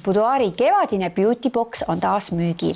Boudoiri kevadine Beauty Box on taas müügil.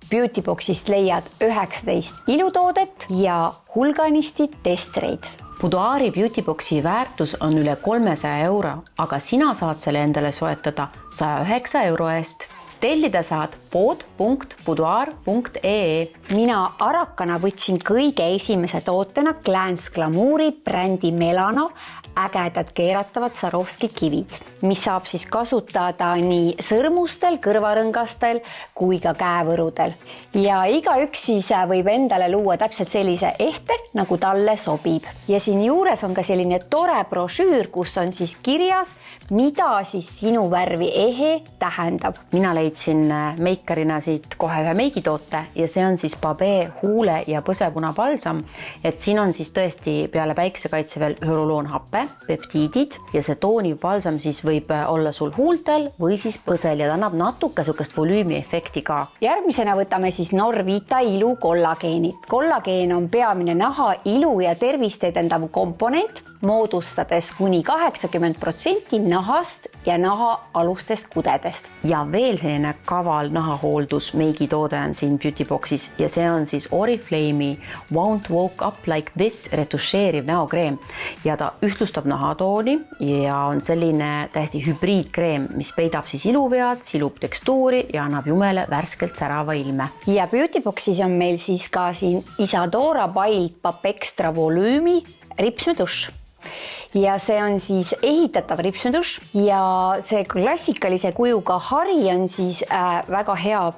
Beauty Boxist leiad 19 ilutoodet ja hulganisti testreid. Boudoiri Beauty Boxi väärtus on üle 300 €, aga sina saad selle endale soetada 109 € eest. Tellida saad pood.boudoir.ee. Mina Arakana võtsin kõige esimese tootena Glance Glamouri brändi Melano ägedad keeratavad Swarovski kivid, mis saab siis kasutada nii sõrmustel, kõrvarõngastel kui ka käevõrudel. Ja igaüks siis võib endale luua täpselt sellise ehte, nagu talle sobib. Ja siin juures on ka selline tore brošüür, kus on siis kirjas, mida siis sinu värvi ehe tähendab. Mina leidsin meikarina siit kohe ühe meigitoote ja see on siis Babé huule- ja põsepuna balsam. Et siin on siis tõesti peale päiksekaitse veel hyaluroonhappe, peptiidid ja see tooniv balsam siis võib olla sul huultel või siis põsel ja ta annab natuke sukest volüümi efekti ka. Järgmisena võtame siis Norvita ilu kollageenid. Kollageen on peamine naha ilu ja tervist edendav komponent, moodustades kuni 80% nahast ja naha alustest kudedest. Ja veel selline kaval nahahooldus meigitoode on siin Beauty Boxis ja see on siis Oriflame'i Won't Woke Up Like This retušeeriv näokreem ja ta ühtlustab nahatooni ja on selline täiesti hübriidkreem, mis peidab siis iluvead, silub tekstuuri ja annab jumele värskelt särava ilme. Ja Beauty Boxis on meil siis ka siin Isadora Wild Pap Extra volüümi ripsmedušš. Ja see on siis ehitatav ripsmedušš ja see klassikalise kujuga hari on siis väga hea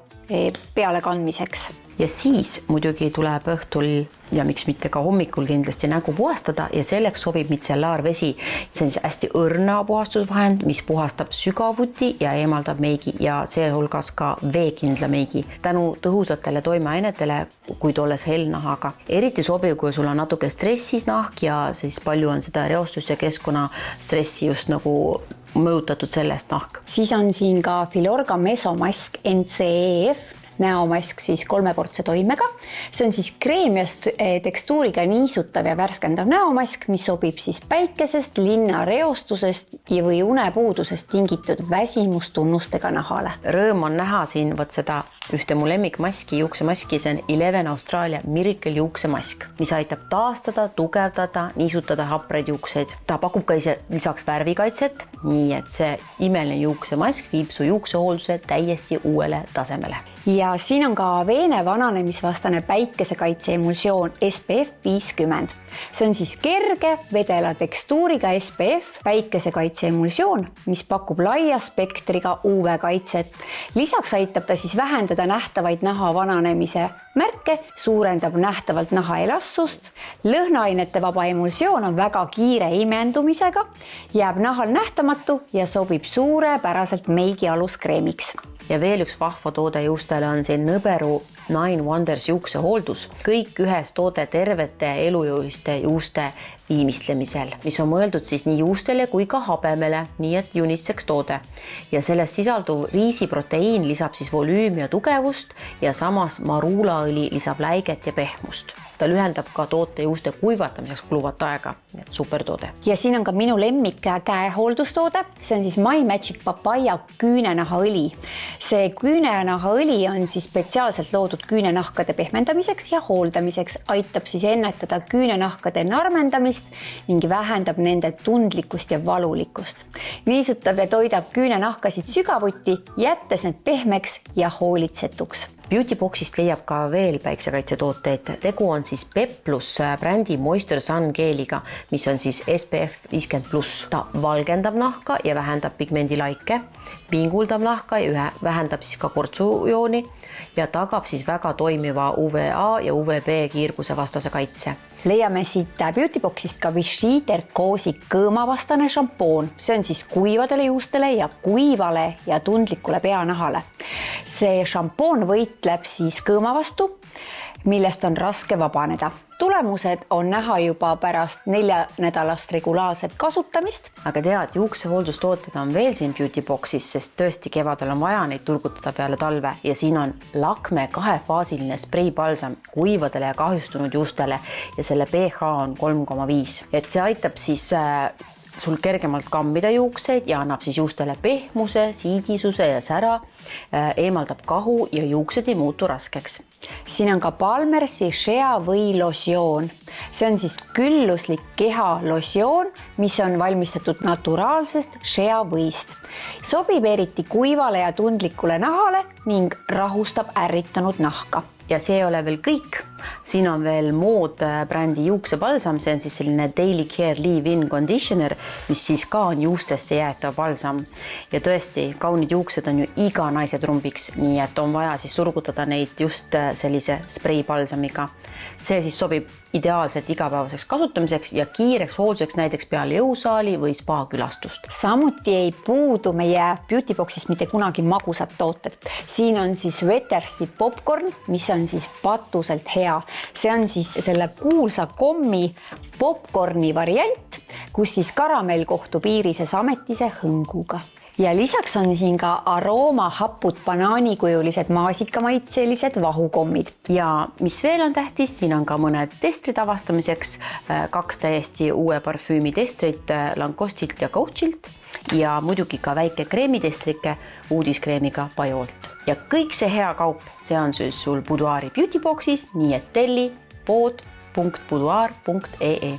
pealekandmiseks. Ja siis muidugi tuleb õhtul ja miks mitte ka hommikul kindlasti nägu puhastada ja selleks sobib mitsellaarvesi. See on siis hästi õrna puhastusvahend, mis puhastab sügavuti ja eemaldab meigi ja sealhulgas ka veekindla meigi. Tänu tõhusatele toimeainetele, kuid olles hellnahaga. Eriti sobiv, kui sul on natuke stressis nahk ja siis palju on seda reostust ja keskkonna stressi just nagu mõjutatud sellest nahk. Siis on siin ka Filorga mesomask NCEF näomask siis 3-portse toimega. See on siis kreemiast tekstuuriga niisutav ja värskendav näomask, mis sobib siis päikesest, linna reostusest või unepuudusest tingitud väsimustunnustega nahale. Rõõm on näha siin võt seda ühte mu lemmikmaski, juuksemaski, see on 11 Austraalia Miracle juuksemask, mis aitab taastada, tugevdada, niisutada hapreid juukseid. Ta pakub ka ise lisaks värvikaitset, nii et see imeline juuksemask viib su juuksehoolduse täiesti uuele tasemele. Ja siin on ka veene vananemisvastane päikesekaitse emulsioon SPF 50. See on siis kerge vedela tekstuuriga SPF päikesekaitse emulsioon, mis pakub laia spektriga UV-kaitset. Lisaks aitab ta siis vähendada nähtavaid naha vananemise märke, suurendab nähtavalt naha elastsust. Lõhnaainete vaba emulsioon on väga kiire imendumisega, jääb nahal nähtamatu ja sobib suurepäraselt meigi aluskreemiks. Ja veel üks vahva toode juustele on siin Nõberu 9 Wonders juuksehooldus. Kõik ühes toode tervete elujõuliste juuste viimistlemisel, mis on mõeldud siis nii juustele kui ka habemele, nii et unisex toode. Ja sellest sisalduv riisiproteiin lisab siis volüümi ja tugevust ja samas maruulaõli lisab läiget ja pehmust. Ta lühendab ka toote juuste kuivatamiseks kuluvat aega. Supertoode. Ja siin on ka minu lemmik käehooldustoode. See on siis My Magic Papaya küünenahõli. See küünenahõli on siis spetsiaalselt loodud küünenahkade pehmendamiseks ja hooldamiseks. Aitab siis ennetada küünenahkade narmendamist ning vähendab nende tundlikkust ja valulikkust. Niisutab ja toidab küünenahkasid sügavuti, jättes need pehmeks ja hoolitsetuks. Beauty Boxist leiab ka veel päiksekaitsetooteid. Tegu on siis Peplus brändi Moisture Sun geeliga, mis on siis SPF 50+. Ta valgendab nahka ja vähendab pigmendilaike, pinguldab nahka ja vähendab siis ka kortsujooni ja tagab siis väga toimiva UVA ja UVB kiirguse vastase kaitse. Leiame siit Beauty Boxist ka Vichy Terkoosi kõõmavastane šampoon. See on siis kuivadele juustele ja kuivale ja tundlikule peanahale. See šampoon võitleb siis kõõma vastu, millest on raske vabaneda. Tulemused on näha juba pärast 4-nädalast regulaarset kasutamist. Aga tead, juuksehooldustooted on veel siin Beauty Boxis, sest tõesti kevadel on vaja neid turgutada peale talve ja siin on Lakme 2-faasiline spreibalsam kuivadele ja kahjustunud juustele ja selle pH on 3,5. Et see aitab siis sul kergemalt kammida juukseid ja annab siis juustele pehmuse, siidisuse ja sära, eemaldab kahu ja juuksed ei muutu raskeks. Siin on ka Balmersi Shea või losjoon. See on siis külluslik keha losjoon, mis on valmistatud naturaalsest Shea võist. Sobib eriti kuivale ja tundlikule nahale ning rahustab ärritunud nahka. Ja see ei ole veel kõik. Siin on veel mood brändi juuksepalsam, see on siis selline Daily Care Leave-In Conditioner, mis siis ka on juustesse jäetav balsam. Ja tõesti, kaunid juuksed on ju iga naise trumbiks, nii et on vaja siis surgutada neid just sellise spreipalsamiga. See siis sobib ideaalselt igapäevaseks kasutamiseks ja kiireks hoolduseks näiteks peale jõusaali või spa külastust. Samuti ei puudu meie beautyboxist mitte kunagi magusad tooted. Siin on siis Wettersi popcorn, mis on siis patuselt hea. See on siis selle kuulsa kommi popcorni variant, kus siis karamell kohtub iirise sametise hõnguga. Ja lisaks on siin ka arooma hapud banaanikujulised maasikamaitselised vahukommid. Ja mis veel on tähtis, siin on ka mõned testrid avastamiseks, 2 täiesti uue parfüümi testrit Lancostilt ja Coachilt ja muidugi ka väike kreemitestrike uudiskreemiga Bajolt. Ja kõik see hea kaup, see on siis sul Boudoiri beautyboxis, nii et telli pood.boudoir.ee.